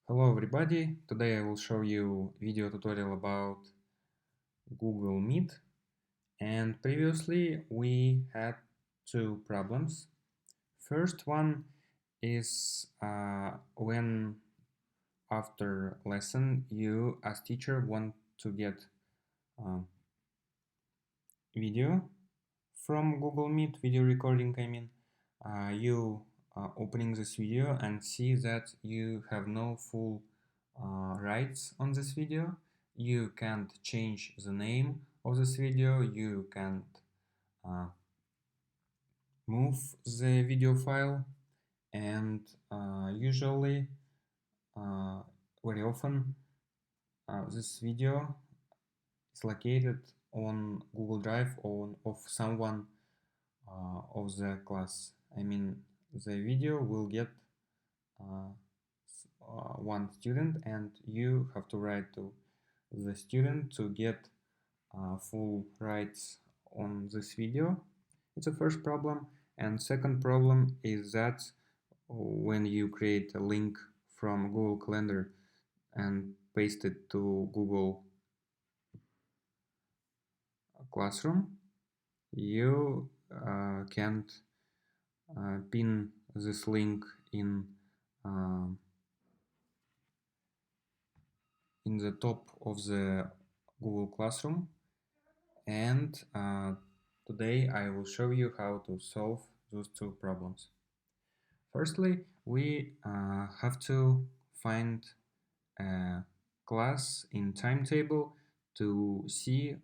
Hello everybody, today I will show you video tutorial about Google Meet, and previously we had two problems. First one is when after lesson you as teacher want to get uh, video from Google Meet, video recording I mean, you opening this video and see that you have no full rights on this video. You can't change the name of this video, you can't uh, move the video file, and usually uh, very often this video is located on Google Drive of someone of the class. I mean, the video will get uh, one student, and you have to write to the student to get full rights on this video. It's the first problem. And second problem is that when you create a link from Google Calendar and paste it to Google Classroom, you can't pin this link uh, in the top of the Google Classroom, and today I will show you how to solve those two problems. Firstly, we have to find a class in timetable to see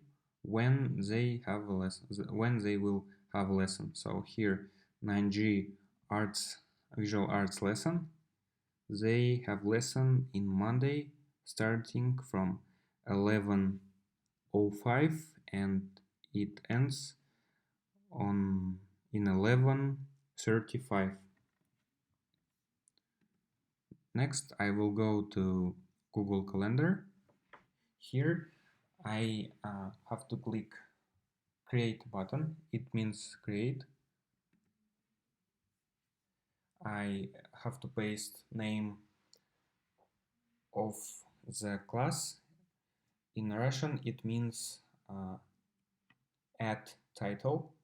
when they have a lesson, when they will have a lesson. So here 9G arts, visual arts lesson, they have lesson in Monday starting from 11:05 and it ends on in 11:35. Next, I will go to Google Calendar. Here, I have to click Create button. It means create. I have to paste name of the class. In Russian, it means add title.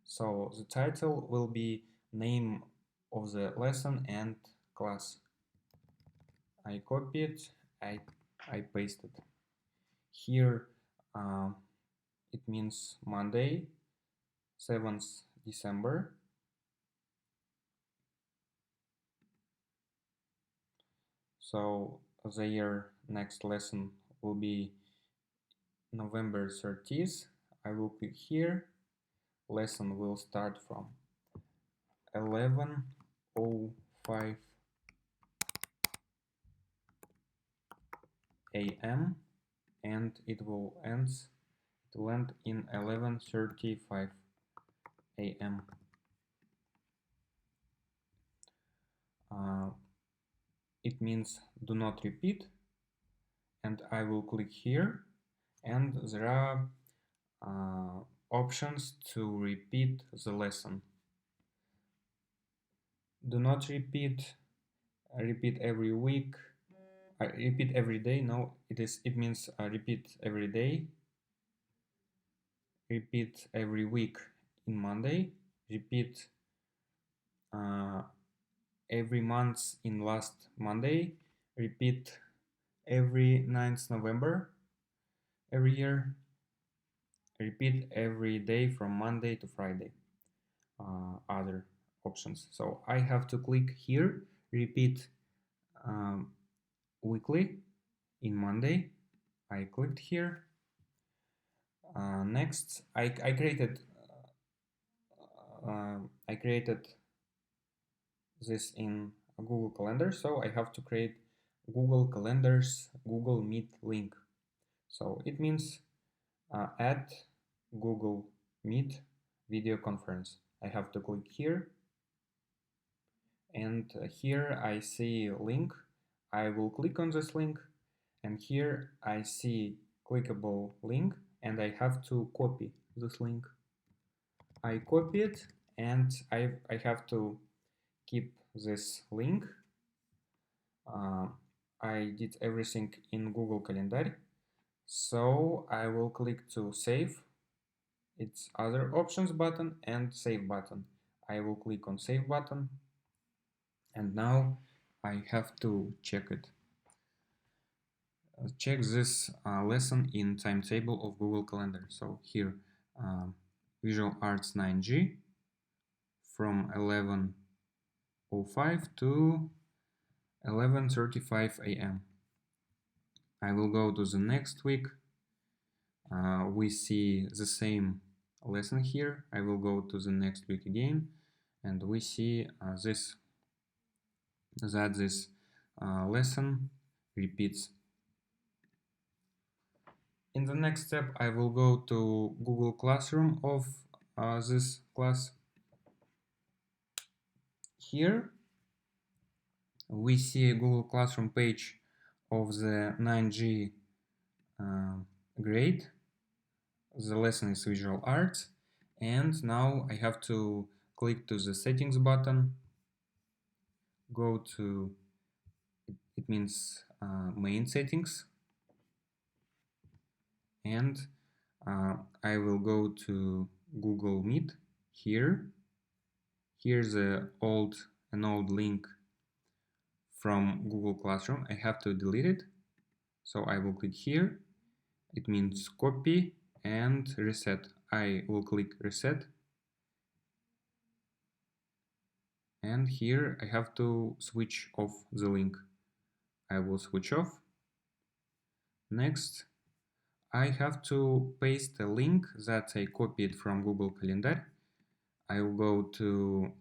So the title will be name of the lesson and class. I copy it, I paste it. Here it means Monday, 7th December. So their next lesson will be November 30th. I will click here. Lesson will start from 11:05 a.m. and it will end in 11:35 a.m. It means do not repeat, and I will click here, and there are options to repeat the lesson. Do not repeat, repeat every week, repeat every day. No, it means repeat every day, repeat every week in Monday, repeat every month in last Monday, repeat every 9th November every year, repeat every day from Monday to Friday. Other options. So I have to click here, repeat weekly in Monday. I clicked here. Next, I created this in Google Calendar, so I have to create Google Calendar's Google Meet link. So it means add Google Meet video conference. I have to click here, and here I see link. I will click on this link, and here I see clickable link, and I have to copy this link. I copy it, and I have to keep this link I did everything in Google Calendar, so I will click to save. It's other options button and save button. I will click on save button, and now I have to check it. Check this lesson in timetable of Google Calendar. So here, Visual Arts 9G from 11:05 to 11:35 a.m. I will go to the next week. We see the same lesson here. I will go to the next week again, and we see this lesson repeats. In the next step, I will go to Google Classroom of this class. Here we see a Google Classroom page of the 9G grade. The lesson is Visual Arts, and now I have to click to the settings button, go to, it means main settings, and I will go to Google Meet here. Here's an old link from Google Classroom. I have to delete it, so I will click here. It means copy and reset. I will click reset, and here I have to switch off the link. I will switch off. Next, I have to paste the link that I copied from Google Calendar. I will go to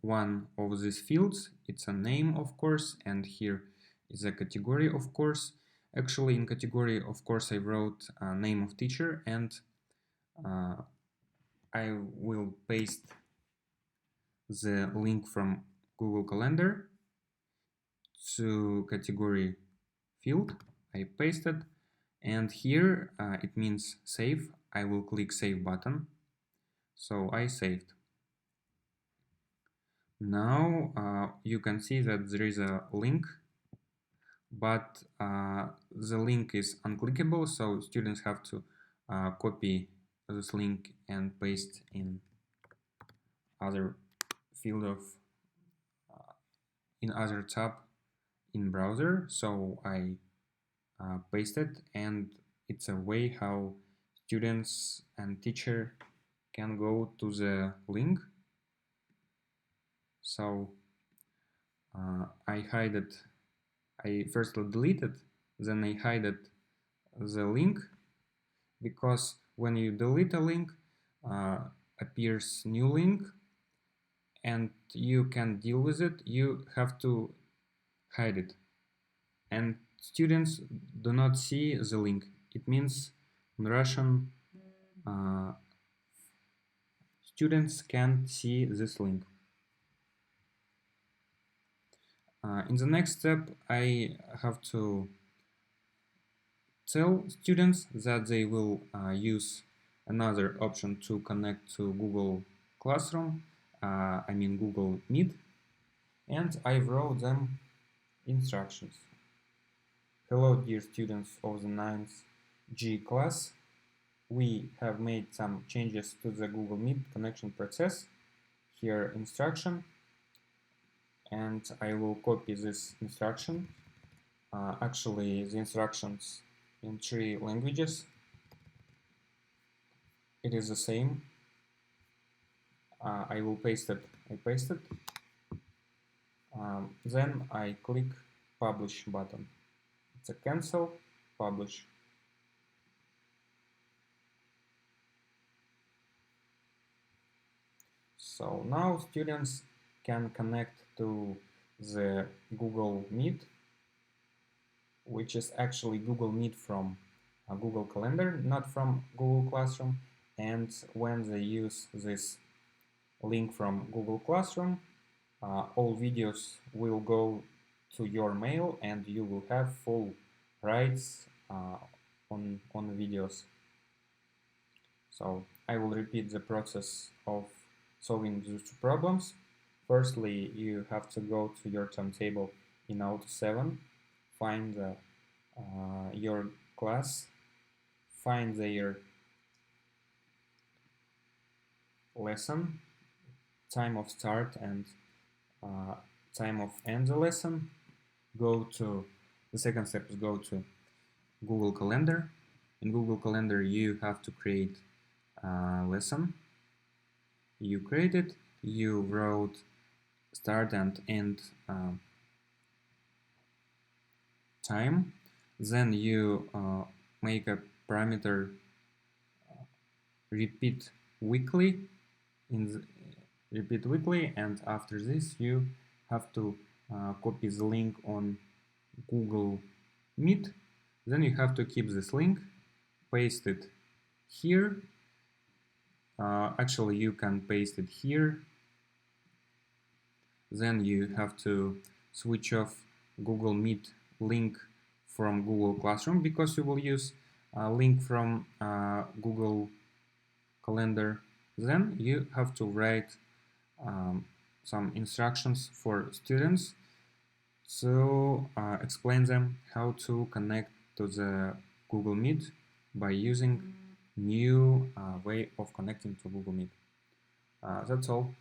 one of these fields. It's a name, of course, and here is a category, of course. Actually, in category, of course, I wrote name of teacher, and I will paste the link from Google Calendar to category field. I pasted, and here it means save. I will click save button. So I saved. Now you can see that there is a link, but the link is unclickable, so students have to copy this link and paste in other field of in other tab in browser. So I pasted, and it's a way how students and teacher can go to the link. So I hide it. I first delete it, then I hide it, the link, because when you delete a link, appears new link, and you can deal with it. You have to hide it, and students do not see the link. It means in Russian, students can't see this link. In the next step, I have to tell students that they will use another option to connect to Google Classroom, I mean Google Meet, and I wrote them instructions. Hello, dear students of the 9th G class. We have made some changes to the Google Meet connection process. Here instruction, and I will copy this instruction. Actually, the instructions in 3 languages. It is the same. I will paste it. I paste it. Then I click publish button. It's a cancel, publish. So now students can connect to the Google Meet, which is actually Google Meet from Google Calendar, not from Google Classroom. And when they use this link from Google Classroom, all videos will go to your mail, and you will have full rights on videos. So I will repeat the process of solving these two problems. Firstly, you have to go to your timetable in Auto 7, find your class, find their lesson, time of start and time of end the lesson. Go to the second step is go to Google Calendar. In Google Calendar, you have to create a lesson. You create it. You wrote start and end time. Then you make a parameter repeat weekly repeat weekly, and after this you have to copy the link on Google Meet. Then you have to keep this link, paste it here. Actually, you can paste it here. Then you have to switch off Google Meet link from Google Classroom, because you will use a link from Google Calendar. Then you have to write some instructions for students to explain them how to connect to the Google Meet by using new way of connecting to Google Meet. That's all.